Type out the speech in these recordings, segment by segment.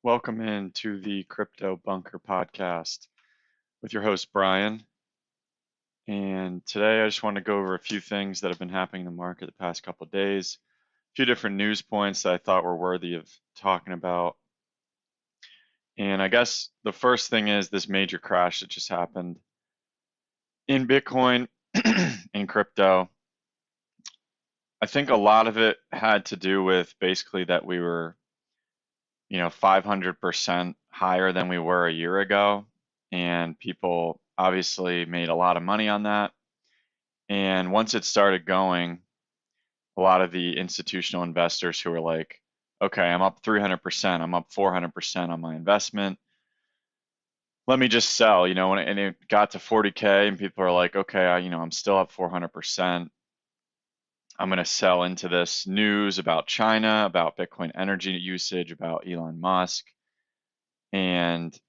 Welcome into the Crypto Bunker podcast with your host, Brian. And today I just want to go over a few things that have been happening in the market the past couple of days, a few different news points that I thought were worthy of talking about. And I guess the first thing is this major crash that just happened in Bitcoin and crypto. I think a lot of it had to do with basically that we were 500% higher than we were a year ago. And people obviously made a lot of money on that. And once it started going, a lot of the institutional investors who were like, okay, I'm up 300%, I'm up 400% on my investment. Let me just sell, and it got to 40K and people are like, okay, I'm still up 400%. I'm going to sell into this news about China, about Bitcoin energy usage, about Elon Musk. And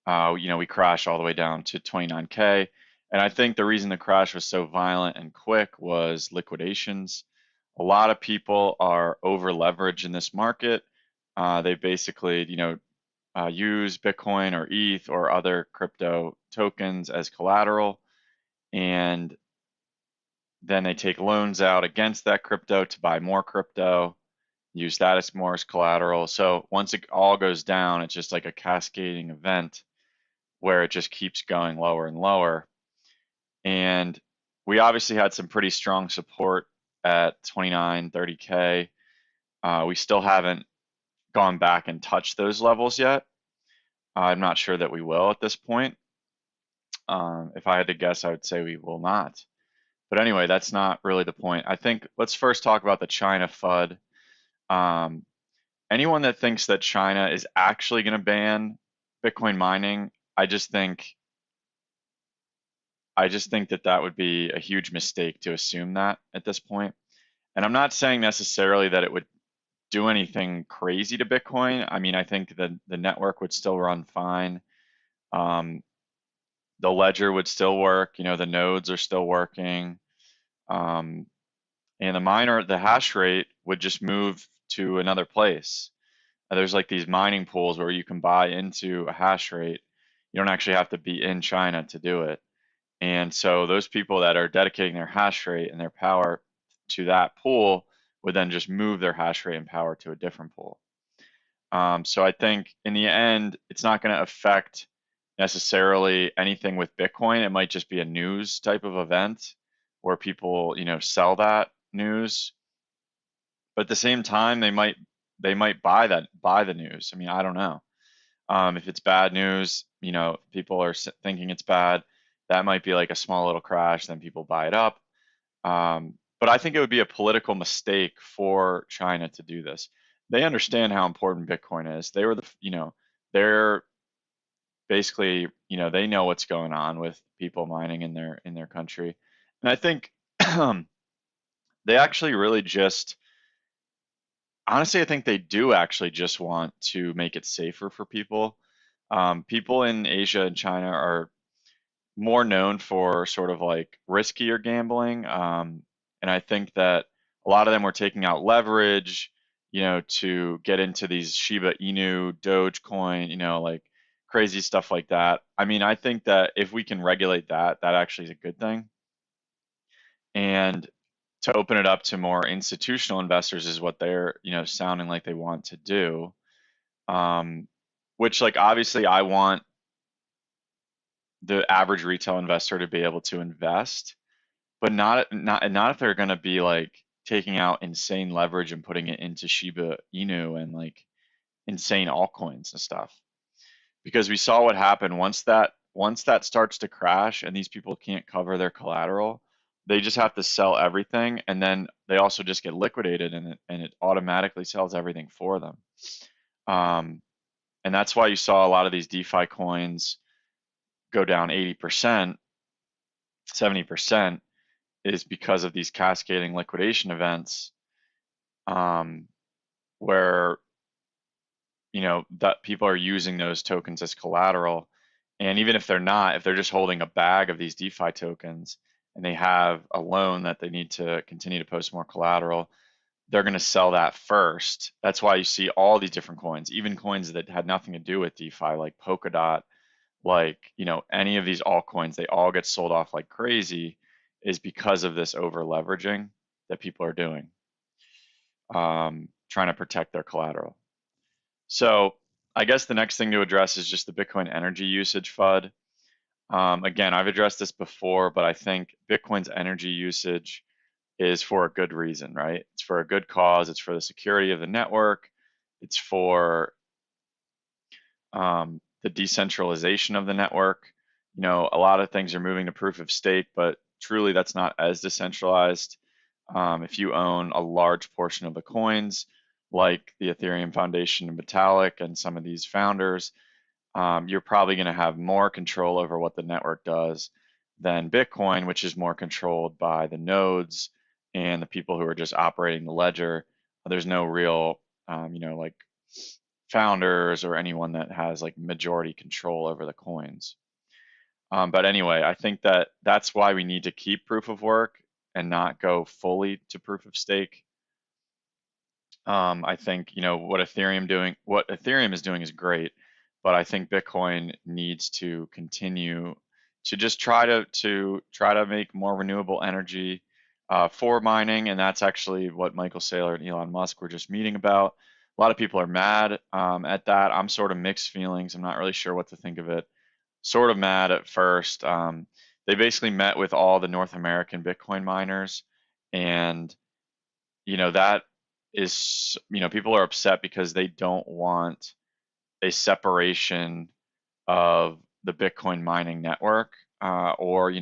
we crashed all the way down to 29K. And I think the reason the crash was so violent and quick was liquidations. A lot of people are over leveraged in this market. They basically, use Bitcoin or ETH or other crypto tokens as collateral. And then they take loans out against that crypto to buy more crypto, use that as more as collateral. So once it all goes down, it's just like a cascading event where it just keeps going lower and lower. And we obviously had some pretty strong support at 29, 30K. We still haven't gone back and touched those levels yet. I'm not sure that we will at this point. If I had to guess, I would say we will not. But anyway, that's not really the point. I think let's first talk about the China FUD. Anyone that thinks that China is actually going to ban Bitcoin mining, I just think that that would be a huge mistake to assume that at this point. And I'm not saying necessarily that it would do anything crazy to Bitcoin. I mean, I think that the network would still run fine. The ledger would still work. The nodes are still working. And the hash rate would just move to another place. There's like these mining pools where you can buy into a hash rate. You don't actually have to be in China to do it. And so those people that are dedicating their hash rate and their power to that pool would then just move their hash rate and power to a different pool. So I think in the end, it's not going to affect necessarily anything with Bitcoin. It might just be a news type of event where people, sell that news. But at the same time, they might buy the news. I mean, I don't know. If it's bad news, people are thinking it's bad. That might be like a small little crash. Then people buy it up. But I think it would be a political mistake for China to do this. They understand how important Bitcoin is. They were they're basically, they know what's going on with people mining in their country. And I think they actually really just, honestly, I think they do actually just want to make it safer for people. People in Asia and China are more known for sort of like riskier gambling. And I think that a lot of them were taking out leverage, to get into these Shiba Inu, Dogecoin, like crazy stuff like that. I mean, I think that if we can regulate that, that actually is a good thing. And to open it up to more institutional investors is what they're, sounding like they want to do. Which like obviously I want the average retail investor to be able to invest, but not if they're going to be like taking out insane leverage and putting it into Shiba Inu and like insane altcoins and stuff. Because we saw what happened once that starts to crash and these people can't cover their collateral, they just have to sell everything and then they also just get liquidated and it automatically sells everything for them. And that's why you saw a lot of these DeFi coins go down 80%, 70%, is because of these cascading liquidation events, where that people are using those tokens as collateral. And even if they're not, if they're just holding a bag of these DeFi tokens and they have a loan that they need to continue to post more collateral, they're going to sell that first. That's why you see all these different coins, even coins that had nothing to do with DeFi, like Polkadot, like, any of these altcoins, they all get sold off like crazy, is because of this over leveraging that people are doing, trying to protect their collateral. So I guess the next thing to address is just the Bitcoin energy usage FUD. Again, I've addressed this before, but I think Bitcoin's energy usage is for a good reason, right? It's for a good cause. It's for the security of the network. It's for the decentralization of the network. A lot of things are moving to proof of stake, but truly that's not as decentralized. If you own a large portion of the coins, like the Ethereum Foundation and Vitalik and some of these founders, you're probably going to have more control over what the network does than Bitcoin, which is more controlled by the nodes and the people who are just operating the ledger. There's no real, like founders or anyone that has like majority control over the coins. But anyway, I think that that's why we need to keep proof of work and not go fully to proof of stake. I think what Ethereum is doing is great, but I think Bitcoin needs to continue to just try to make more renewable energy for mining, and that's actually what Michael Saylor and Elon Musk were just meeting about. A lot of people are mad at that. I'm sort of mixed feelings. I'm not really sure what to think of it. Sort of mad at first. They basically met with all the North American Bitcoin miners, and that is, people are upset because they don't want a separation of the Bitcoin mining network, or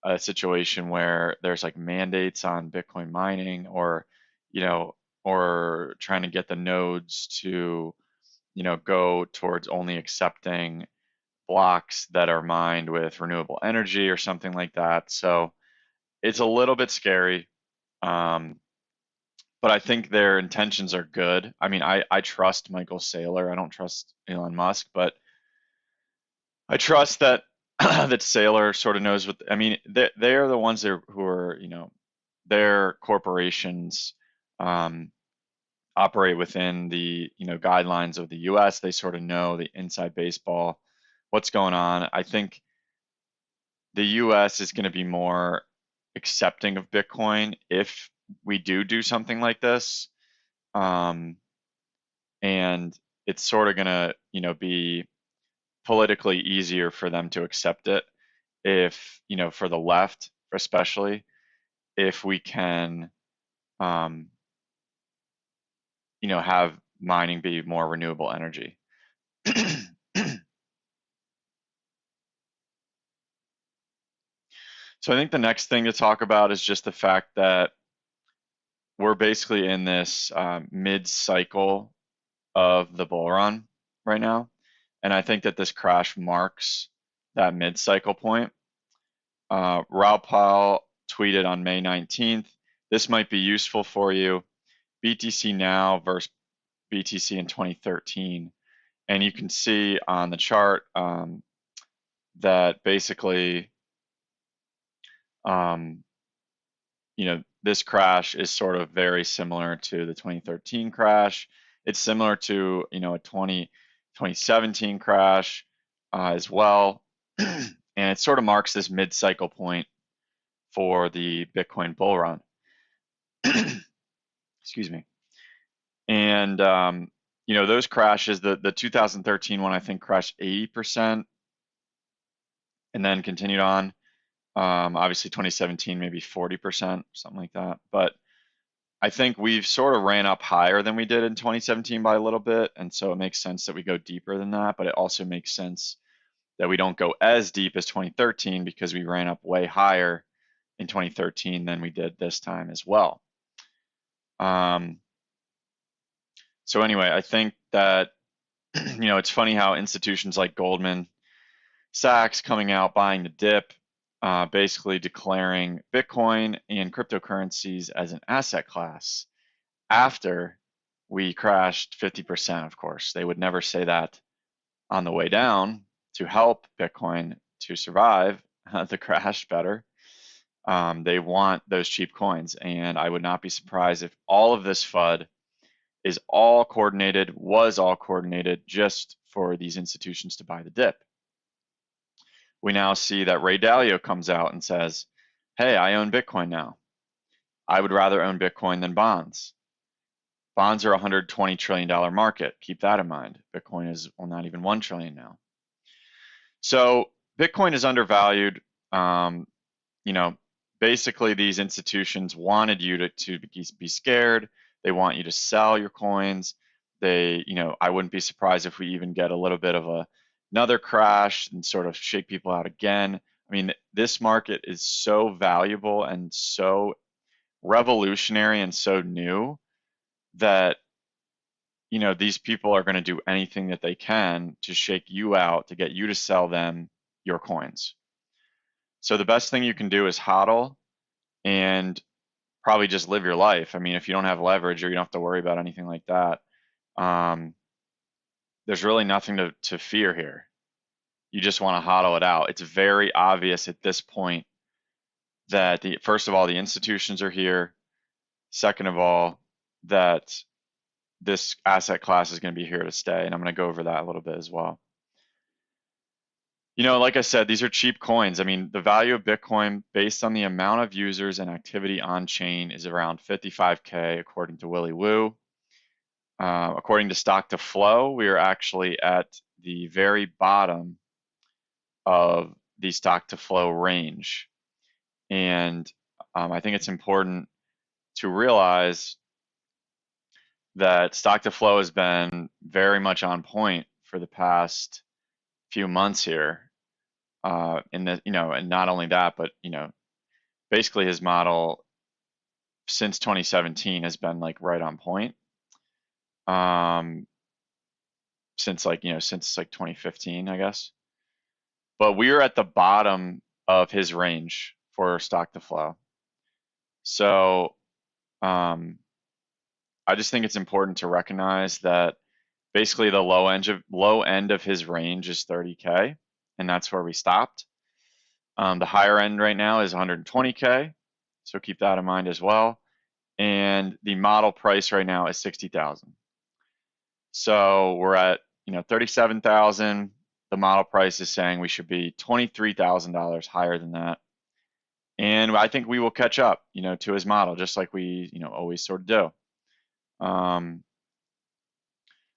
a situation where there's like mandates on Bitcoin mining, or you know or trying to get the nodes to go towards only accepting blocks that are mined with renewable energy or something like that. So it's a little bit scary. Um, but I think their intentions are good. I mean, I trust Michael Saylor. I don't trust Elon Musk, but I trust that that Saylor sort of knows what. I mean, they are the ones who are, their corporations um, operate within the guidelines of the U.S. They sort of know the inside baseball, what's going on. I think the U.S. is going to be more accepting of Bitcoin if we do something like this. Um, and it's sort of going to be politically easier for them to accept it, if for the left especially, if we can um, have mining be more renewable energy. So I think the next thing to talk about is just the fact that we're basically in this mid-cycle of the bull run right now, and I think that this crash marks that mid-cycle point. Raoul Pal tweeted on May 19th, "This might be useful for you. BTC now versus BTC in 2013." And you can see on the chart that basically, um, this crash is sort of very similar to the 2013 crash. It's similar to, a 2017 crash as well. And it sort of marks this mid-cycle point for the Bitcoin bull run. Excuse me. And, those crashes, the 2013 one, I think crashed 80% and then continued on. Obviously 2017, maybe 40%, something like that. But I think we've sort of ran up higher than we did in 2017 by a little bit. And so it makes sense that we go deeper than that. But it also makes sense that we don't go as deep as 2013 because we ran up way higher in 2013 than we did this time as well. So anyway, I think that, it's funny how institutions like Goldman Sachs coming out buying the dip, basically declaring Bitcoin and cryptocurrencies as an asset class after we crashed 50%, of course. They would never say that on the way down to help Bitcoin to survive the crash better. They want those cheap coins, and I would not be surprised if all of this FUD is all coordinated, was all coordinated just for these institutions to buy the dip. We now see that Ray Dalio comes out and says, hey, I own Bitcoin now. I would rather own Bitcoin than bonds. Bonds are a $120 trillion market. Keep that in mind. Bitcoin is, well, not even 1 trillion now. So Bitcoin is undervalued. You know, basically these institutions wanted you to be scared. They want you to sell your coins. They, I wouldn't be surprised if we even get a little bit of another crash and sort of shake people out again. I mean, this market is so valuable and so revolutionary and so new that these people are going to do anything that they can to shake you out, to get you to sell them your coins. So the best thing you can do is hodl and probably just live your life. I mean, if you don't have leverage or you don't have to worry about anything like that, there's really nothing to fear here. You just want to hodl it out. It's very obvious at this point that first of all, the institutions are here. Second of all, that this asset class is going to be here to stay. And I'm going to go over that a little bit as well. Like I said, these are cheap coins. I mean, the value of Bitcoin based on the amount of users and activity on chain is around 55K, according to Willy Woo. According to Stock to Flow, we are actually at the very bottom of the Stock to Flow range. And I think it's important to realize that Stock to Flow has been very much on point for the past few months here. And not only that, but basically his model since 2017 has been like right on point. Since 2015, I guess. But we are at the bottom of his range for Stock to Flow. So I just think it's important to recognize that basically the low end of his range is 30K, and that's where we stopped. The higher end right now is 120K, so keep that in mind as well. And the model price right now is 60,000. So we're at 37,000. The model price is saying we should be $23,000 higher than that. And I think we will catch up, to his model, just like we, always sort of do.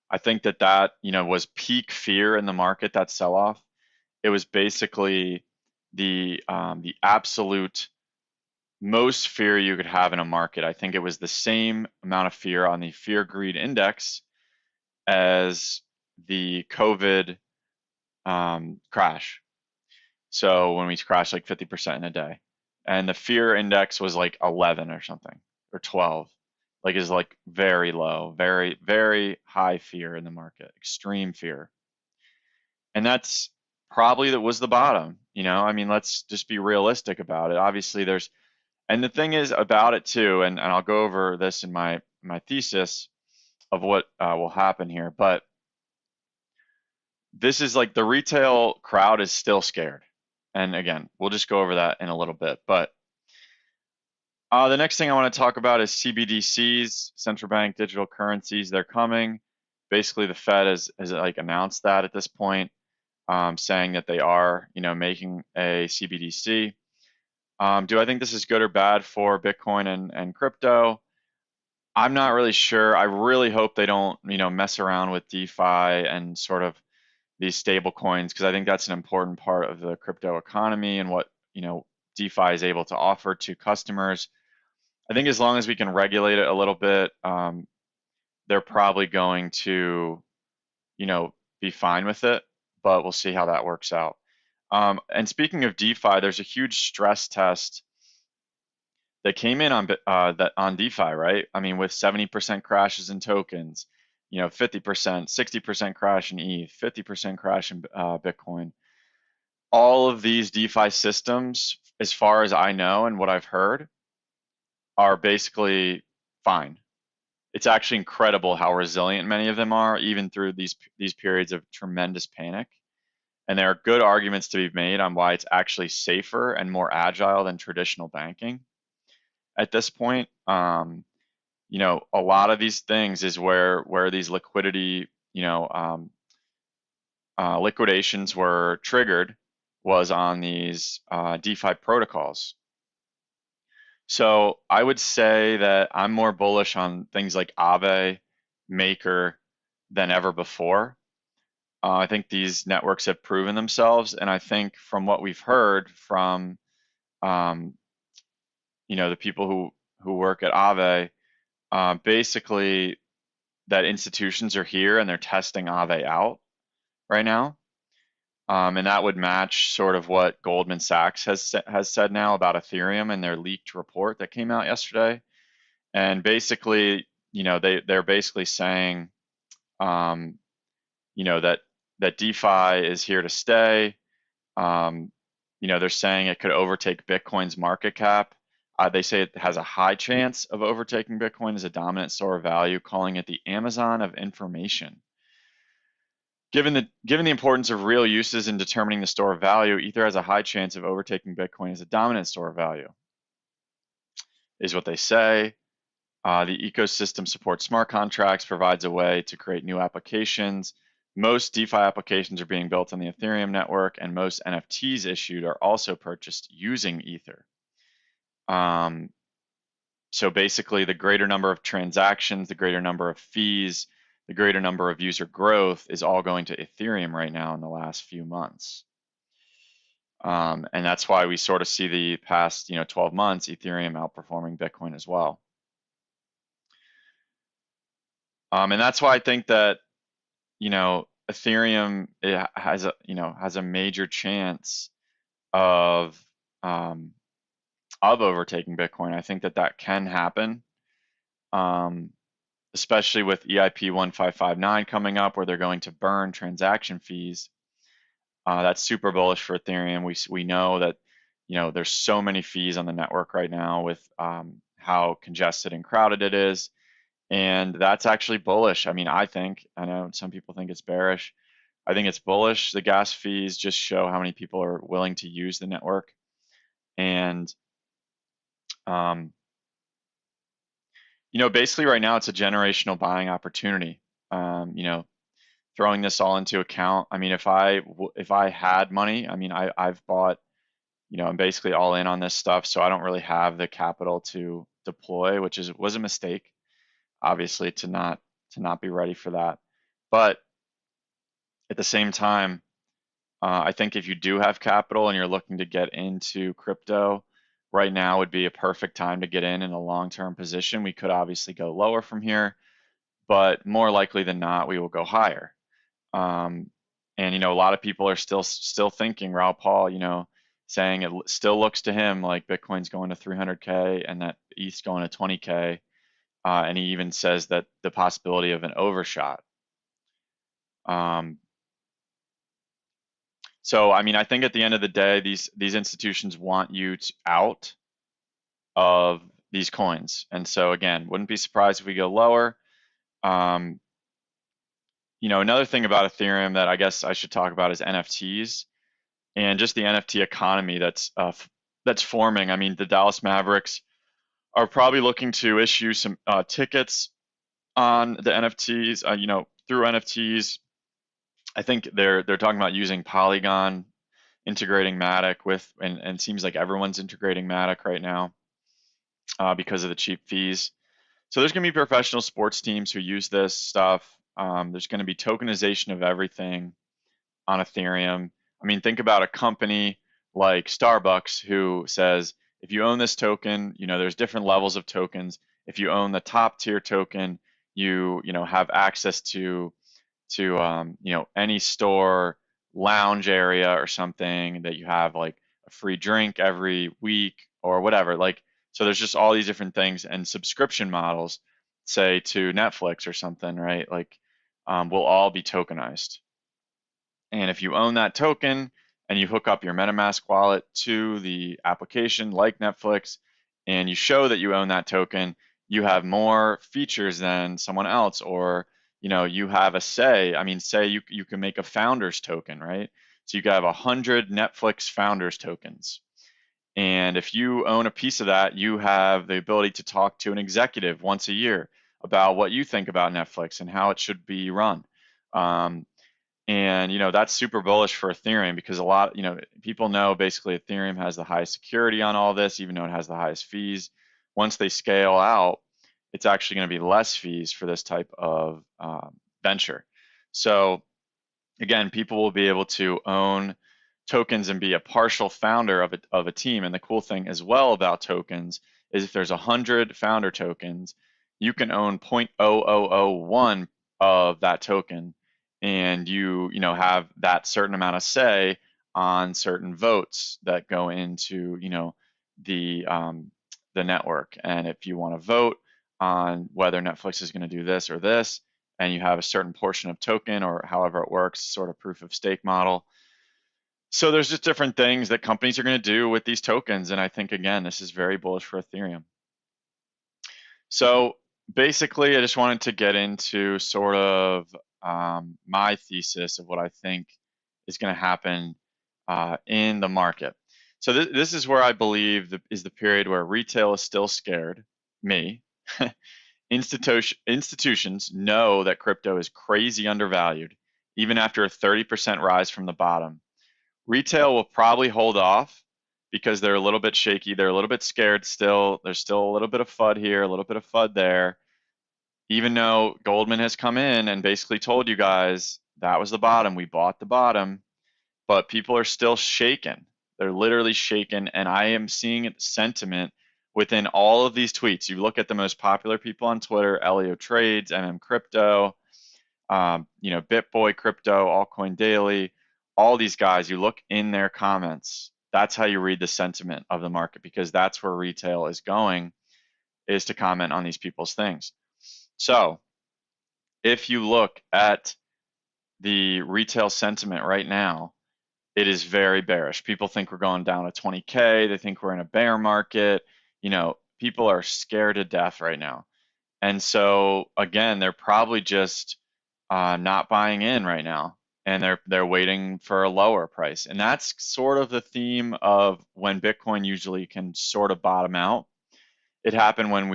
I think that was peak fear in the market, that sell-off. It was basically the absolute most fear you could have in a market. I think it was the same amount of fear on the fear greed index as the COVID crash. So when we crashed like 50% in a day, and the fear index was like 11 or something, or 12, is like very low, very, very high fear in the market, extreme fear. And that's probably that was the bottom. I mean, let's just be realistic about it. Obviously and the thing is about it too, and I'll go over this in my thesis of what will happen here, but this is like the retail crowd is still scared. And again, we'll just go over that in a little bit. But the next thing I want to talk about is CBDCs, central bank digital currencies. They're coming. Basically, the Fed has like announced that at this point, saying that they are, making a CBDC. Do I think this is good or bad for Bitcoin and crypto? I'm not really sure. I really hope they don't, mess around with DeFi and sort of these stable coins, because I think that's an important part of the crypto economy and what DeFi is able to offer to customers. I think as long as we can regulate it a little bit, they're probably going to be fine with it, but we'll see how that works out. And speaking of DeFi, there's a huge stress test that came in on DeFi, right? I mean, with 70% crashes in tokens, 50%, 60% crash in ETH, 50% crash in Bitcoin. All of these DeFi systems, as far as I know and what I've heard, are basically fine. It's actually incredible how resilient many of them are, even through these periods of tremendous panic. And there are good arguments to be made on why it's actually safer and more agile than traditional banking at this point. A lot of these things is where these liquidity, liquidations were triggered was on these DeFi protocols. So I would say that I'm more bullish on things like Aave, Maker than ever before. I think these networks have proven themselves, and I think from what we've heard from um, the people who work at Aave, basically that institutions are here and they're testing Aave out right now. And that would match sort of what Goldman Sachs has said now about Ethereum in their leaked report that came out yesterday. And basically, they're basically saying, um, that DeFi is here to stay. They're saying it could overtake Bitcoin's market cap. They say it has a high chance of overtaking Bitcoin as a dominant store of value, calling it the Amazon of information. Given the importance of real uses in determining the store of value, Ether has a high chance of overtaking Bitcoin as a dominant store of value, is what they say. The ecosystem supports smart contracts, provides a way to create new applications. Most DeFi applications are being built on the Ethereum network, and most NFTs issued are also purchased using Ether. So basically, the greater number of transactions, the greater number of fees, the greater number of user growth is all going to Ethereum right now in the last few months. And that's why we sort of see the past 12 months Ethereum outperforming Bitcoin as well. And that's why I think that Ethereum has a major chance of overtaking Bitcoin. I think that can happen, especially with EIP 1559 coming up, where they're going to burn transaction fees. That's super bullish for Ethereum. We know that there's so many fees on the network right now with how congested and crowded it is. And that's actually bullish. I mean, I know some people think it's bearish. I think it's bullish. The gas fees just show how many people are willing to use the network. And, basically right now it's a generational buying opportunity. Throwing this all into account. I mean, if I had money, I mean, I've bought, I'm basically all in on this stuff. So I don't really have the capital to deploy, which was a mistake, obviously, to not be ready for that. But at the same time, I think if you do have capital and you're looking to get into crypto, right now would be a perfect time to get in a long-term position. We could obviously go lower from here, but more likely than not, we will go higher. And a lot of people are still thinking, Raul Paul, saying it still looks to him like Bitcoin's going to 300K and that ETH's going to 20K. And he even says that the possibility of an overshot. So, I mean, I think at the end of the day, these institutions want you out of these coins. And so, again, wouldn't be surprised if we go lower. Another thing about Ethereum that I guess I should talk about is NFTs and just the NFT economy that's forming. I mean, the Dallas Mavericks are probably looking to issue some tickets on the NFTs. Through NFTs. I think they're talking about using Polygon, integrating Matic with, and it seems like everyone's integrating Matic right now because of the cheap fees. So there's going to be professional sports teams who use this stuff. There's going to be tokenization of everything on Ethereum. I mean, think about a company like Starbucks who says, if you own this token, there's different levels of tokens. If you own the top tier token, you have access to any store lounge area or something that you have like a free drink every week or whatever. Like, so there's just all these different things and subscription models, say to Netflix or something, right? Like, will all be tokenized. And if you own that token and you hook up your MetaMask wallet to the application like Netflix, and you show that you own that token, you have more features than someone else, or you have a say. I mean, say you can make a founder's token, right? So you can have 100 Netflix founders tokens. And if you own a piece of that, you have the ability to talk to an executive once a year about what you think about Netflix and how it should be run. Um, and that's super bullish for Ethereum because a lot, people know basically Ethereum has the highest security on all this, even though it has the highest fees. Once they scale out, it's actually going to be less fees for this type of venture. So again, people will be able to own tokens and be a partial founder of a team. And the cool thing as well about tokens is if there's 100 founder tokens, you can own 0.0001 of that token, and have that certain amount of say on certain votes that go into the network. And if you want to vote on whether Netflix is going to do this or this, and you have a certain portion of token or however it works, sort of proof of stake model. So there's just different things that companies are going to do with these tokens. And I think, again, this is very bullish for Ethereum. So basically, I just wanted to get into sort of my thesis of what I think is going to happen in the market. So this is where I believe is the period where retail is still scared, me. Institutions know that crypto is crazy undervalued, even after a 30% rise from the bottom. Retail will probably hold off because they're a little bit shaky. They're a little bit scared still. There's still a little bit of FUD here, a little bit of FUD there. Even though Goldman has come in and basically told you guys that was the bottom, we bought the bottom, but people are still shaken. They're literally shaken, and I am seeing sentiment within all of these tweets. You look at the most popular people on Twitter: Elio Trades, Crypto, BitBoy Crypto, Altcoin Daily, all these guys. You look in their comments. That's how you read the sentiment of the market, because that's where retail is going, is to comment on these people's things. So if you look at the retail sentiment right now, it is very bearish. People think we're going down to 20K. They think we're in a bear market. People are scared to death right now. And so again, they're probably just not buying in right now, and they're waiting for a lower price. And that's sort of the theme of when Bitcoin usually can sort of bottom out. It happened when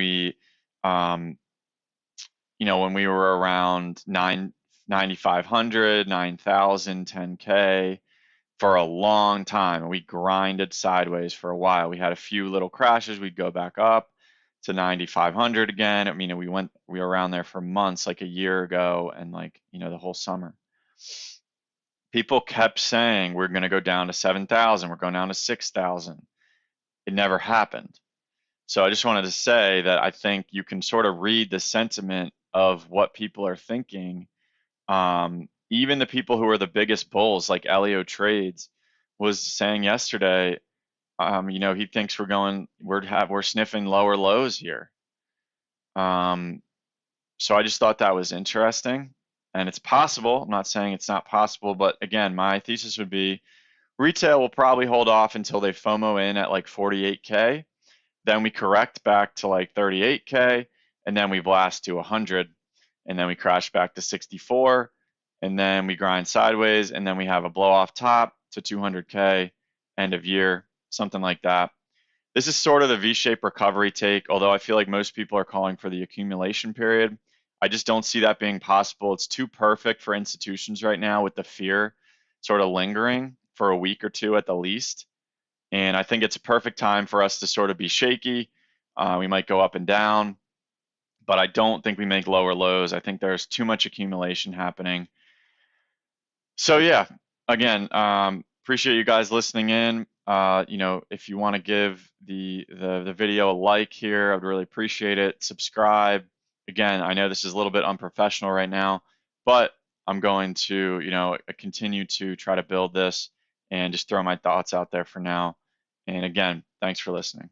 when we were around 9,500, 9,000, 10K for a long time, and we grinded sideways for a while. We had a few little crashes. We'd go back up to 9,500 again. I mean, we were around there for months, like a year ago, and the whole summer. People kept saying we're going to go down to 7,000. We're going down to 6,000. It never happened. So I just wanted to say that I think you can sort of read the sentiment of what people are thinking. Even the people who are the biggest bulls, like Elio Trades, was saying yesterday, he thinks we're sniffing lower lows here. So I just thought that was interesting, and it's possible. I'm not saying it's not possible, but again, my thesis would be retail will probably hold off until they FOMO in at like 48K. Then we correct back to like 38K, and then we blast to 100, and then we crash back to 64, and then we grind sideways, and then we have a blow off top to 200K end of year, something like that. This is sort of the V-shaped recovery take, although I feel like most people are calling for the accumulation period. I just don't see that being possible. It's too perfect for institutions right now, with the fear sort of lingering for a week or two at the least. And I think it's a perfect time for us to sort of be shaky. We might go up and down, but I don't think we make lower lows. I think there's too much accumulation happening. So yeah, again, appreciate you guys listening in. If you want to give the video a like here, I'd really appreciate it. Subscribe. Again, I know this is a little bit unprofessional right now, but I'm going to continue to try to build this and just throw my thoughts out there for now. And again, thanks for listening.